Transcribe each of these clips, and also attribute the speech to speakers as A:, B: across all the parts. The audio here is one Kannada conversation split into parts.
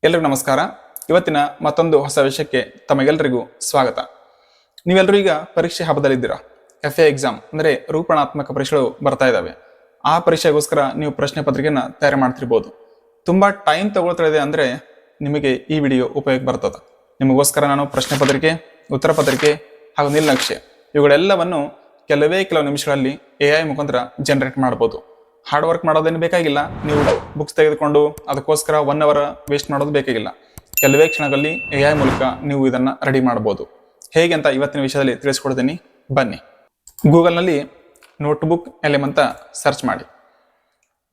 A: ಎಲ್ಲರಿಗೂ ನಮಸ್ಕಾರ. ಇವತ್ತಿನ ಮತ್ತೊಂದು ಹೊಸ ವಿಷಯಕ್ಕೆ ತಮಗೆಲ್ಲರಿಗೂ ಸ್ವಾಗತ. ನೀವೆಲ್ಲರೂ ಈಗ ಪರೀಕ್ಷೆ ಹಬ್ಬದಲ್ಲಿದ್ದೀರಾ. FA ಎಕ್ಸಾಮ್ ಅಂದರೆ ರೂಪಣಾತ್ಮಕ ಪರೀಕ್ಷೆಗಳು ಬರ್ತಾ ಇದ್ದಾವೆ. ಆ ಪರೀಕ್ಷೆಗೋಸ್ಕರ ನೀವು ಪ್ರಶ್ನೆ ಪತ್ರಿಕೆಯನ್ನು ತಯಾರು ಮಾಡ್ತಿರ್ಬೋದು. ತುಂಬ ಟೈಮ್ ತಗೊಳ್ತಾ ಇದೆ ಅಂದರೆ ನಿಮಗೆ ಈ ವಿಡಿಯೋ ಉಪಯೋಗ ಬರ್ತದೆ. ನಿಮಗೋಸ್ಕರ ನಾನು ಪ್ರಶ್ನೆ ಪತ್ರಿಕೆ, ಉತ್ತರ ಪತ್ರಿಕೆ ಹಾಗೂ ನೀಲನಕ್ಷೆ ಇವುಗಳೆಲ್ಲವನ್ನು ಕೆಲವು ನಿಮಿಷಗಳಲ್ಲಿ AI ಮುಖಾಂತರ ಜನರೇಟ್ ಮಾಡ್ಬೋದು. ಹಾರ್ಡ್ ವರ್ಕ್ ಮಾಡೋದೇನು ಬೇಕಾಗಿಲ್ಲ. ನೀವು ಬುಕ್ಸ್ ತೆಗೆದುಕೊಂಡು ಅದಕ್ಕೋಸ್ಕರ 1 ಅವರ್ ವೇಸ್ಟ್ ಮಾಡೋದು ಬೇಕಾಗಿಲ್ಲ. ಕೆಲವೇ ಕ್ಷಣಗಳಲ್ಲಿ AI ಮೂಲಕ ನೀವು ಇದನ್ನು ರೆಡಿ ಮಾಡ್ಬೋದು. ಹೇಗೆ ಅಂತ ಇವತ್ತಿನ ವಿಷಯದಲ್ಲಿ ತಿಳಿಸ್ಕೊಡ್ತೀನಿ, ಬನ್ನಿ. ಗೂಗಲ್ನಲ್ಲಿ ನೋಟ್ಬುಕ್ LM ಅಂತ ಸರ್ಚ್ ಮಾಡಿ.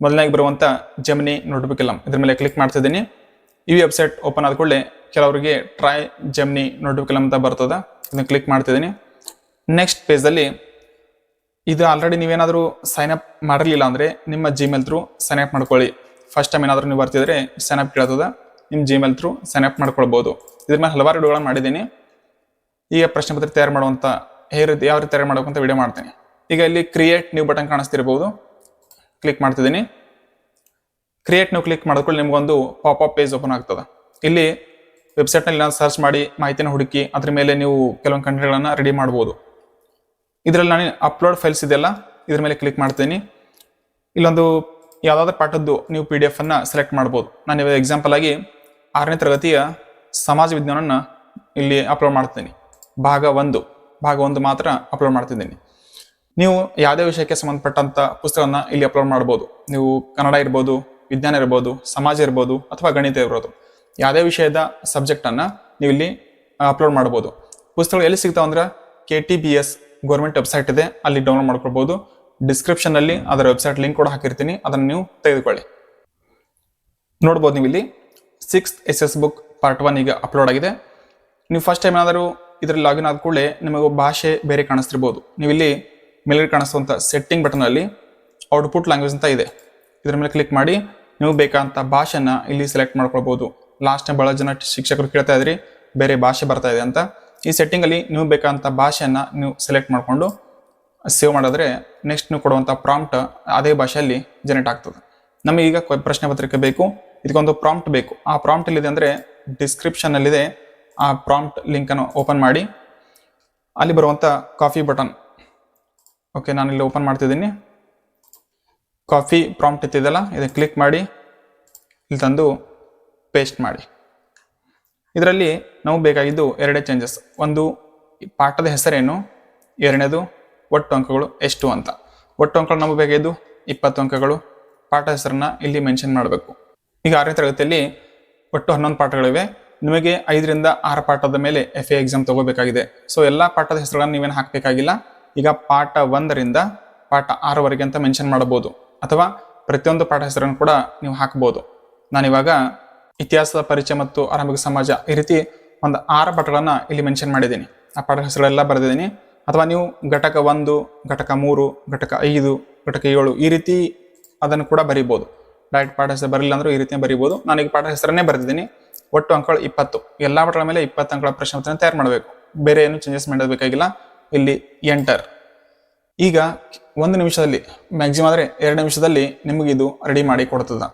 A: ಮೊದಲನೇಗೆ ಬರುವಂಥ ಜೆಮಿನಿ ನೋಟ್ಬುಕ್ LM ಇದ್ರ ಮೇಲೆ ಕ್ಲಿಕ್ ಮಾಡ್ತಿದ್ದೀನಿ. ಈ ವೆಬ್ಸೈಟ್ ಓಪನ್ ಆದ ಕೂಡಲೇ ಕೆಲವರಿಗೆ ಟ್ರೈ ಜೆಮಿನಿ ನೋಟ್ಬುಕ್ LM ಅಂತ ಬರ್ತದೆ. ಇದನ್ನು ಕ್ಲಿಕ್ ಮಾಡ್ತಿದ್ದೀನಿ. ನೆಕ್ಸ್ಟ್ ಪೇಜಲ್ಲಿ ಇದು ಆಲ್ರೆಡಿ ನೀವೇನಾದರೂ ಸೈನ್ ಅಪ್ ಮಾಡಿರಲಿಲ್ಲ ಅಂದರೆ ನಿಮ್ಮ ಜಿಮೇಲ್ ಥ್ರೂ ಸೈನ್ ಅಪ್ ಮಾಡ್ಕೊಳ್ಳಿ. ಫಸ್ಟ್ ಟೈಮ್ ಏನಾದರೂ ನೀವು ಬರ್ತಿದ್ರೆ ಸೈನ್ ಅಪ್ ಕೇಳ್ತದೆ, ನಿಮ್ಮ ಜಿಮೇಲ್ ಥ್ರೂ ಸೈನ್ ಅಪ್ ಮಾಡ್ಕೊಳ್ಬೋದು. ಇದ್ರ ಮೇಲೆ ಹಲವಾರು ವಿಡಿಯೋಗಳನ್ನು ಮಾಡಿದ್ದೀನಿ. ಈಗ ಪ್ರಶ್ನೆ ಪತ್ರಿಕೆ ತಯಾರು ಮಾಡುವಂಥ ಯಾವ ರೀತಿ ತಯಾರು ಮಾಡಬೇಕು ಅಂತ ವಿಡಿಯೋ ಮಾಡ್ತೀನಿ. ಈಗ ಇಲ್ಲಿ ಕ್ರಿಯೇಟ್ ನ್ಯೂ ಬಟನ್ ಕಾಣಿಸ್ತಿರ್ಬೋದು, ಕ್ಲಿಕ್ ಮಾಡ್ತಿದ್ದೀನಿ. ಕ್ರಿಯೇಟ್ ನ್ಯೂ ಕ್ಲಿಕ್ ಮಾಡಿದ್ಕೊಳ್ಳಿ ನಿಮಗೊಂದು ಪಾಪಪ್ ಪೇಜ್ ಓಪನ್ ಆಗ್ತದೆ. ಇಲ್ಲಿ ವೆಬ್ಸೈಟ್ನಲ್ಲಿ ನಾನು ಸರ್ಚ್ ಮಾಡಿ ಮಾಹಿತಿನ ಹುಡುಕಿ ಅದ್ರ ಮೇಲೆ ನೀವು ಕೆಲವೊಂದು ಕಂಟೆಂಟ್ಗಳನ್ನು ರೆಡಿ ಮಾಡ್ಬೋದು. ಇದರಲ್ಲಿ ನಾನು ಅಪ್ಲೋಡ್ ಫೈಲ್ಸ್ ಇದೆಯಲ್ಲ ಇದ್ರ ಮೇಲೆ ಕ್ಲಿಕ್ ಮಾಡ್ತೀನಿ. ಇಲ್ಲೊಂದು ಯಾವುದಾದ್ರೂ ಪಾಠದ್ದು ನೀವು PDF ಅನ್ನು ಸೆಲೆಕ್ಟ್ ಮಾಡ್ಬೋದು. ನಾನು ಇವಾಗ ಎಕ್ಸಾಂಪಲ್ ಆಗಿ 6ನೇ ತರಗತಿಯ ಸಮಾಜ ವಿಜ್ಞಾನವನ್ನು ಇಲ್ಲಿ ಅಪ್ಲೋಡ್ ಮಾಡ್ತೀನಿ. ಭಾಗ 1 ಮಾತ್ರ ಅಪ್ಲೋಡ್ ಮಾಡ್ತಿದ್ದೀನಿ. ನೀವು ಯಾವುದೇ ವಿಷಯಕ್ಕೆ ಸಂಬಂಧಪಟ್ಟಂಥ ಪುಸ್ತಕವನ್ನು ಇಲ್ಲಿ ಅಪ್ಲೋಡ್ ಮಾಡ್ಬೋದು. ನೀವು ಕನ್ನಡ ಇರ್ಬೋದು, ವಿಜ್ಞಾನ ಇರ್ಬೋದು, ಸಮಾಜ ಇರ್ಬೋದು ಅಥವಾ ಗಣಿತ ಇರ್ಬೋದು. ಯಾವುದೇ ವಿಷಯದ ಸಬ್ಜೆಕ್ಟನ್ನು ನೀವು ಇಲ್ಲಿ ಅಪ್ಲೋಡ್ ಮಾಡ್ಬೋದು. ಪುಸ್ತಕಗಳು ಎಲ್ಲಿ ಸಿಗ್ತಾವೆ ಅಂದ್ರೆ KTBS ಗೌರ್ಮೆಂಟ್ ವೆಬ್ಸೈಟ್ ಇದೆ, ಅಲ್ಲಿ ಡೌನ್ಲೋಡ್ ಮಾಡ್ಕೊಳ್ಬೋದು. ಡಿಸ್ಕ್ರಿಪ್ಷನ್ನಲ್ಲಿ ಅದರ ವೆಬ್ಸೈಟ್ ಲಿಂಕ್ ಕೂಡ ಹಾಕಿರ್ತೀನಿ, ಅದನ್ನು ನೀವು ತೆಗೆದುಕೊಳ್ಳಿ. ನೋಡ್ಬೋದು ನೀವು ಇಲ್ಲಿ 6th SS ಬುಕ್ ಪಾರ್ಟ್ 1 ಈಗ ಅಪ್ಲೋಡ್ ಆಗಿದೆ. ನೀವು ಫಸ್ಟ್ ಟೈಮ್ ಏನಾದರೂ ಇದರಲ್ಲಿ ಲಾಗಿನ್ ಆದ ಕೂಡಲೇ ನಿಮಗೆ ಭಾಷೆ ಬೇರೆ ಕಾಣಿಸ್ತಿರ್ಬೋದು. ನೀವು ಇಲ್ಲಿ ಮೇಲ್ಗಡೆ ಕಾಣಿಸುವಂಥ ಸೆಟ್ಟಿಂಗ್ ಬಟನಲ್ಲಿ ಔಟ್ಪುಟ್ ಲ್ಯಾಂಗ್ವೇಜ್ ಅಂತ ಇದೆ, ಇದ್ರ ಮೇಲೆ ಕ್ಲಿಕ್ ಮಾಡಿ ನೀವು ಬೇಕಾದಂಥ ಭಾಷೆನ ಇಲ್ಲಿ ಸೆಲೆಕ್ಟ್ ಮಾಡ್ಕೊಳ್ಬೋದು. ಲಾಸ್ಟ್ ಟೈಮ್ ಭಾಳ ಜನ ಶಿಕ್ಷಕರು ಕೇಳ್ತಾ ಇದ್ರಿ ಬೇರೆ ಭಾಷೆ ಬರ್ತಾ ಇದೆ ಅಂತ. ಈ ಸೆಟ್ಟಿಂಗಲ್ಲಿ ನೀವು ಬೇಕಾದಂಥ ಭಾಷೆಯನ್ನು ನೀವು ಸೆಲೆಕ್ಟ್ ಮಾಡಿಕೊಂಡು ಸೇವ್ ಮಾಡಿದ್ರೆ ನೆಕ್ಸ್ಟ್ ನೀವು ಕೊಡುವಂಥ ಪ್ರಾಂಪ್ಟ್ ಅದೇ ಭಾಷೆಯಲ್ಲಿ ಜನರೇಟ್ ಆಗ್ತದೆ. ನಮಗೀಗ ಪ್ರಶ್ನೆ ಪತ್ರಿಕೆ ಬೇಕು, ಇದಕ್ಕೊಂದು ಪ್ರಾಂಪ್ಟ್ ಬೇಕು. ಆ ಪ್ರಾಂಪ್ಟ್ ಎಲ್ಲಿದೆ ಅಂದರೆ ಡಿಸ್ಕ್ರಿಪ್ಷನ್ನಲ್ಲಿದೆ. ಆ ಪ್ರಾಂಪ್ಟ್ ಲಿಂಕನ್ನು ಓಪನ್ ಮಾಡಿ ಅಲ್ಲಿ ಬರುವಂಥ ಕಾಫಿ ಬಟನ್, ಓಕೆ ನಾನು ಇಲ್ಲಿ ಓಪನ್ ಮಾಡ್ತಿದ್ದೀನಿ. ಕಾಫಿ ಪ್ರಾಂಪ್ಟ್ ಇತ್ತಿದೆಯಲ್ಲ ಇದನ್ನು ಕ್ಲಿಕ್ ಮಾಡಿ ಇಲ್ಲಿ ತಂದು ಪೇಸ್ಟ್ ಮಾಡಿ. ಇದರಲ್ಲಿ ನಾವು ಬೇಕಾಗಿದ್ದು 2 ಚೇಂಜಸ್. ಒಂದು ಪಾಠದ ಹೆಸರೇನು, ಎರಡನೇದು ಒಟ್ಟು ಅಂಕಗಳು ಎಷ್ಟು ಅಂತ. ಒಟ್ಟು ಅಂಕಗಳು ನಮಗೆ ಬೇಕಾಗಿದ್ದು 20 ಅಂಕಗಳು. ಪಾಠ ಹೆಸರನ್ನ ಇಲ್ಲಿ ಮೆನ್ಷನ್ ಮಾಡಬೇಕು. ಈಗ 6ನೇ ತರಗತಿಯಲ್ಲಿ ಒಟ್ಟು 11 ಪಾಠಗಳಿವೆ. ನಿಮಗೆ 5ರಿಂದ 6 ಪಾಠದ ಮೇಲೆ FA ಎಕ್ಸಾಮ್ ತಗೋಬೇಕಾಗಿದೆ. ಸೊ ಎಲ್ಲ ಪಾಠದ ಹೆಸರುಗಳನ್ನು ನೀವೇನು ಹಾಕಬೇಕಾಗಿಲ್ಲ. ಈಗ ಪಾಠ 1ರಿಂದ ಪಾಠ 6ವರೆಗೆ ಅಂತ ಮೆನ್ಷನ್ ಮಾಡಬಹುದು, ಅಥವಾ ಪ್ರತಿಯೊಂದು ಪಾಠ ಹೆಸರನ್ನು ಕೂಡ ನೀವು ಹಾಕಬಹುದು. ನಾನಿವಾಗ ಇತಿಹಾಸದ ಪರಿಚಯ ಮತ್ತು ಆರಂಭಿಕ ಸಮಾಜ ಈ ರೀತಿ ಒಂದು 6 ಪಾಠಗಳನ್ನು ಇಲ್ಲಿ ಮೆನ್ಷನ್ ಮಾಡಿದ್ದೀನಿ. ಆ ಪಾಠ ಹೆಸರುಗಳೆಲ್ಲ ಬರೆದಿದ್ದೀನಿ. ಅಥವಾ ನೀವು ಘಟಕ 1, ಘಟಕ 3, ಘಟಕ 5, ಘಟಕ 7 ಈ ರೀತಿ ಅದನ್ನು ಕೂಡ ಬರೀಬೋದು. ಡೈರೆಕ್ಟ್ ಪಾಠ ಹೆಸರು ಬರಲಿಲ್ಲ ಅಂದರೂ ಈ ರೀತಿ ಬರೀಬೋದು. ನಾನೀಗ ಪಾಠ ಹೆಸರನ್ನೇ ಬರೆದಿದ್ದೀನಿ. ಒಟ್ಟು ಅಂಕಗಳು 20. ಎಲ್ಲ ಪಾಠಗಳ ಮೇಲೆ 20 ಅಂಕಗಳ ಪ್ರಶ್ನೆ ಪತ್ರಿಕೆ ತಯಾರು ಮಾಡಬೇಕು. ಬೇರೆ ಏನು ಚೇಂಜಸ್ ಮಾಡಬೇಕಾಗಿಲ್ಲ. ಇಲ್ಲಿ ಎಂಟರ್. ಈಗ 1 ನಿಮಿಷದಲ್ಲಿ ಮ್ಯಾಕ್ಸಿಮಮ್ ಆದರೆ 2 ನಿಮಿಷದಲ್ಲಿ ನಿಮಗಿದು ರೆಡಿ ಮಾಡಿ ಕೊಡ್ತದೆ.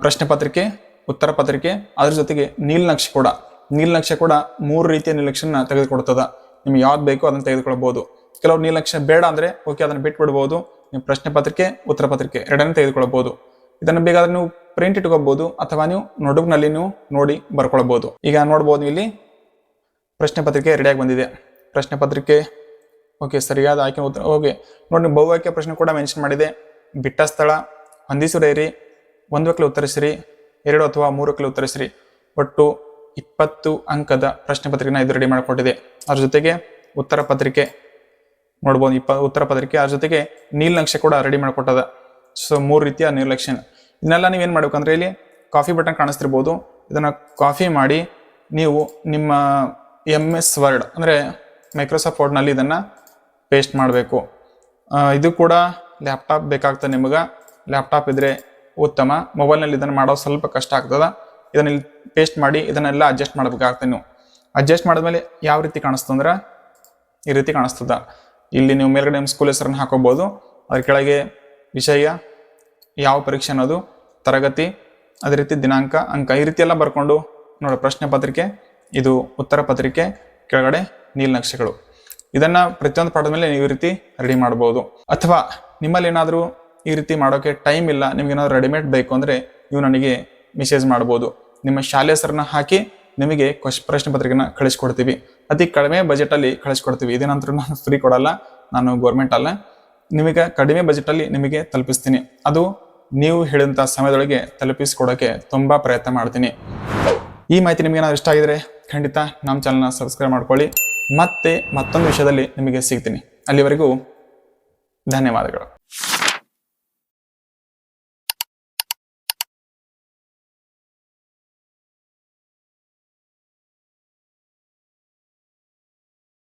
A: ಪ್ರಶ್ನೆ ಪತ್ರಿಕೆ, ಉತ್ತರ ಪತ್ರಿಕೆ, ಅದ್ರ ಜೊತೆಗೆ ನೀಲನಕ್ಷೆ ಕೂಡ 3 ರೀತಿಯ ನೀಲನಕ್ಷೆನ ತೆಗೆದುಕೊಡ್ತದೆ. ನಿಮ್ಗೆ ಯಾವ್ದು ಬೇಕೋ ಅದನ್ನು ತೆಗೆದುಕೊಳ್ಬೋದು. ಕೆಲವರು ನೀಲನಕ್ಷೆ ಬೇಡ ಅಂದರೆ ಓಕೆ ಅದನ್ನು ಬಿಟ್ಬಿಡ್ಬೋದು. ನೀವು ಪ್ರಶ್ನೆ ಪತ್ರಿಕೆ, ಉತ್ತರ ಪತ್ರಿಕೆ ಎರಡನ್ನೂ ತೆಗೆದುಕೊಳ್ಬೋದು. ಇದನ್ನು ಬೇಕಾದ್ರೆ ನೀವು ಪ್ರಿಂಟ್ ಇಟ್ಕೋಬಹುದು, ಅಥವಾ ನೀವು ನೋಟ್ಬುಕ್ನಲ್ಲಿ ನೀವು ನೋಡಿ ಬರ್ಕೊಳ್ಬೋದು. ಈಗ ನೋಡ್ಬೋದು ಇಲ್ಲಿ ಪ್ರಶ್ನೆ ಪತ್ರಿಕೆ ರೆಡಿಯಾಗಿ ಬಂದಿದೆ. ಪ್ರಶ್ನೆ ಪತ್ರಿಕೆ ಓಕೆ ಸರಿಯಾದ ಆಯ್ಕೆ ಉತ್ತರ ಓಕೆ ನೋಡಿ. ಬಹುವಾಕ್ಯ ಪ್ರಶ್ನೆ ಕೂಡ ಮೆನ್ಷನ್ ಮಾಡಿದೆ. ಬಿಟ್ಟ ಸ್ಥಳ, ಹೊಂದಿಸಿರಿ, 1 ವಾಕ್ಯ ಉತ್ತರಿಸಿರಿ, 2 ಅಥವಾ 3 ವಾಕ್ಯ ಉತ್ತರಿಸಿರಿ. ಒಟ್ಟು 20 ಅಂಕದ ಪ್ರಶ್ನೆ ಪತ್ರಿಕೆನ ಇದು ರೆಡಿ ಮಾಡಿಕೊಟ್ಟಿದೆ. ಅದ್ರ ಜೊತೆಗೆ ಉತ್ತರ ಪತ್ರಿಕೆ ನೋಡ್ಬೋದು, ಉತ್ತರ ಪತ್ರಿಕೆ ಅದ್ರ ಜೊತೆಗೆ ನೀಲನಕ್ಷೆ ಕೂಡ ರೆಡಿ ಮಾಡಿಕೊಟ್ಟದ. ಸೊ 3 ರೀತಿಯ ನೀಲನಕ್ಷೆ. ಇದನ್ನೆಲ್ಲ ನೀವೇನು ಮಾಡ್ಬೇಕಂದ್ರೆ ಇಲ್ಲಿ ಕಾಫಿ ಬಟನ್ ಕಾಣಿಸ್ತಿರ್ಬೋದು, ಇದನ್ನು ಕಾಫಿ ಮಾಡಿ ನೀವು ನಿಮ್ಮ MS ವರ್ಡ್ ಅಂದರೆ ಮೈಕ್ರೋಸಾಫ್ಟ್ ವರ್ಡ್ನಲ್ಲಿ ಇದನ್ನು ಪೇಸ್ಟ್ ಮಾಡಬೇಕು. ಇದು ಕೂಡ ಲ್ಯಾಪ್ಟಾಪ್ ಬೇಕಾಗ್ತದೆ ನಿಮಗೆ. ಲ್ಯಾಪ್ಟಾಪ್ ಇದ್ದರೆ ಉತ್ತಮ. ಮೊಬೈಲ್ನಲ್ಲಿ ಇದನ್ನು ಮಾಡೋದು ಸ್ವಲ್ಪ ಕಷ್ಟ ಆಗ್ತದೆ. ಇದನ್ನ ಇಲ್ಲಿ ಪೇಸ್ಟ್ ಮಾಡಿ ಇದನ್ನೆಲ್ಲ ಅಡ್ಜಸ್ಟ್ ಮಾಡಬೇಕಾಗ್ತದೆ. ನೀವು ಅಡ್ಜಸ್ಟ್ ಮಾಡಿದ್ಮೇಲೆ ಯಾವ ರೀತಿ ಕಾಣಿಸ್ತಂದ್ರೆ ಈ ರೀತಿ ಕಾಣಿಸ್ತದ. ಇಲ್ಲಿ ನೀವು ಮೇಲ್ಗಡೆ ನಿಮ್ಮ ಸ್ಕೂಲ್ ಹೆಸರನ್ನು ಹಾಕೋಬಹುದು. ಅದ್ರ ಕೆಳಗೆ ವಿಷಯ, ಯಾವ ಪರೀಕ್ಷೆ ಅನ್ನೋದು, ತರಗತಿ, ಅದೇ ರೀತಿ ದಿನಾಂಕ, ಅಂಕ ಈ ರೀತಿ ಎಲ್ಲ ಬರ್ಕೊಂಡು ನೋಡಿ ಪ್ರಶ್ನೆ ಪತ್ರಿಕೆ, ಇದು ಉತ್ತರ ಪತ್ರಿಕೆ, ಕೆಳಗಡೆ ನೀಲನಕ್ಷೆಗಳು. ಇದನ್ನ ಪ್ರತಿಯೊಂದು ಪಾಠದ ಮೇಲೆ ನೀವು ಈ ರೀತಿ ರೆಡಿ ಮಾಡ್ಬೋದು. ಅಥವಾ ನಿಮ್ಮಲ್ಲಿ ಏನಾದರೂ ಈ ರೀತಿ ಮಾಡೋಕೆ ಟೈಮ್ ಇಲ್ಲ, ನಿಮ್ಗೆ ಏನಾದ್ರು ರೆಡಿಮೇಡ್ ಬೇಕು ಅಂದರೆ ನೀವು ನನಗೆ ಮೆಸೇಜ್ ಮಾಡ್ಬೋದು. ನಿಮ್ಮ ಶಾಲೆ ಹೆಸರನ್ನ ಹಾಕಿ ನಿಮಗೆ ಪ್ರಶ್ನೆ ಪತ್ರಿಕೆನ ಕಳಿಸ್ಕೊಡ್ತೀವಿ. ಅತಿ ಕಡಿಮೆ ಬಜೆಟಲ್ಲಿ ಕಳಿಸ್ಕೊಡ್ತೀವಿ. ಇದೇನಂತರೂ ನಾನು ಫ್ರೀ ಕೊಡಲ್ಲ, ನಾನು ಗೋರ್ಮೆಂಟ್ ಅಲ್ಲ. ನಿಮಗೆ ಕಡಿಮೆ ಬಜೆಟಲ್ಲಿ ನಿಮಗೆ ತಲುಪಿಸ್ತೀನಿ. ಅದು ನೀವು ಹೇಳಿದಂಥ ಸಮಯದೊಳಗೆ ತಲುಪಿಸ್ಕೊಡೋಕ್ಕೆ ತುಂಬ ಪ್ರಯತ್ನ ಮಾಡ್ತೀನಿ. ಈ ಮಾಹಿತಿ ನಿಮಗೆ ಏನಾದ್ರು ಇಷ್ಟ ಆಗಿದ್ರೆ ಖಂಡಿತ ನಮ್ಮ ಚಾನಲ್ನ ಸಬ್ಸ್ಕ್ರೈಬ್ ಮಾಡ್ಕೊಳ್ಳಿ. ಮತ್ತೆ ಮತ್ತೊಂದು ವಿಷಯದಲ್ಲಿ ನಿಮಗೆ ಸಿಗ್ತೀನಿ. ಅಲ್ಲಿವರೆಗೂ ಧನ್ಯವಾದಗಳು.